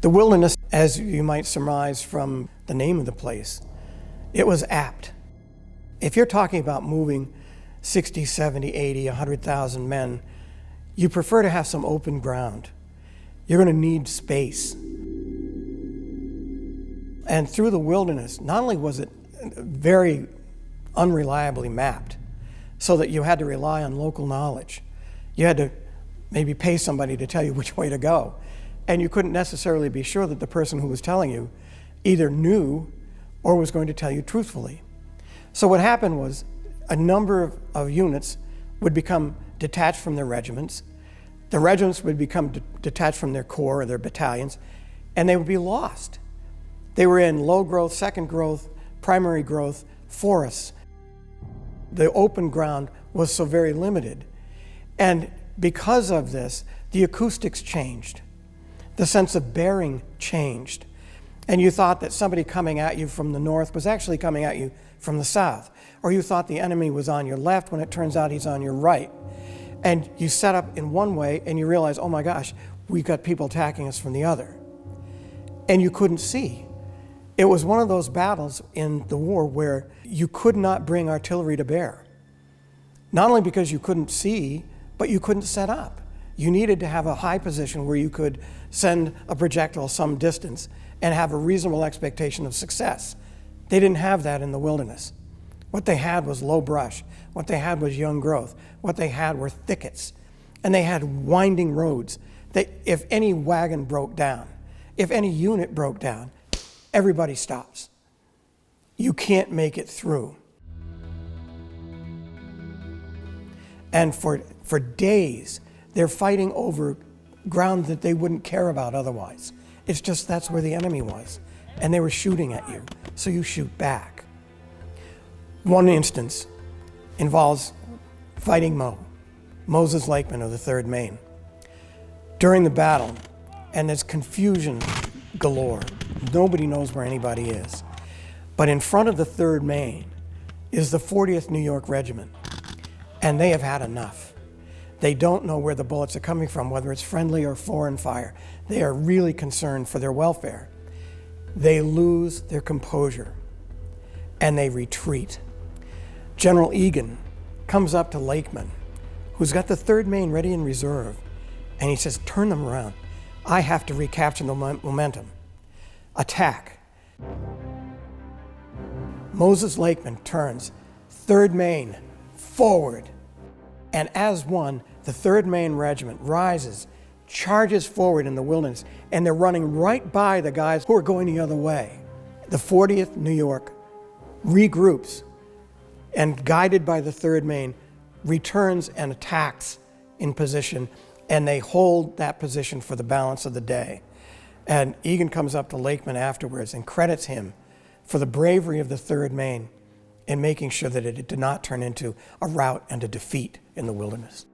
The Wilderness, as you might surmise from the name of the place, it was apt. If you're talking about moving 60, 70, 80, 100,000 men, you prefer to have some open ground. You're going to need space. And through the Wilderness, not only was it very unreliably mapped, so that you had to rely on local knowledge. You had to maybe pay somebody to tell you which way to go. And you couldn't necessarily be sure that the person who was telling you either knew or was going to tell you truthfully. So what happened was a number of units would become detached from their regiments. The regiments would become detached from their corps or their battalions, and they would be lost. They were in low growth, second growth, primary growth forests. The open ground was so very limited. And because of this, the acoustics changed. The sense of bearing changed. And you thought that somebody coming at you from the north was actually coming at you from the south. Or you thought the enemy was on your left when it turns out he's on your right. And you set up in one way and you realize, oh my gosh, we've got people attacking us from the other. And you couldn't see. It was one of those battles in the war where you could not bring artillery to bear. Not only because you couldn't see, but you couldn't set up. You needed to have a high position where you could send a projectile some distance and have a reasonable expectation of success. They didn't have that in the Wilderness. What they had was low brush. What they had was young growth. What they had were thickets. And they had winding roads that if any wagon broke down, if any unit broke down, everybody stops. You can't make it through. And for days, they're fighting over ground that they wouldn't care about otherwise. It's just that's where the enemy was. And they were shooting at you, so you shoot back. One instance involves fighting Moses Lakeman of the 3rd Maine. During the battle, and there's confusion galore. Nobody knows where anybody is. But in front of the 3rd Maine is the 40th New York Regiment, and they have had enough. They don't know where the bullets are coming from, whether it's friendly or foreign fire. They are really concerned for their welfare. They lose their composure, and they retreat. General Egan comes up to Lakeman, who's got the 3rd Maine ready in reserve, and he says, turn them around. I have to recapture the momentum. Attack. Moses Lakeman turns, 3rd Maine, forward. And as one, the 3rd Maine Regiment rises, charges forward in the Wilderness, and they're running right by the guys who are going the other way. The 40th New York regroups and, guided by the 3rd Maine, returns and attacks in position, and they hold that position for the balance of the day. And Egan comes up to Lakeman afterwards and credits him for the bravery of the 3rd Maine in making sure that it did not turn into a rout and a defeat in the Wilderness.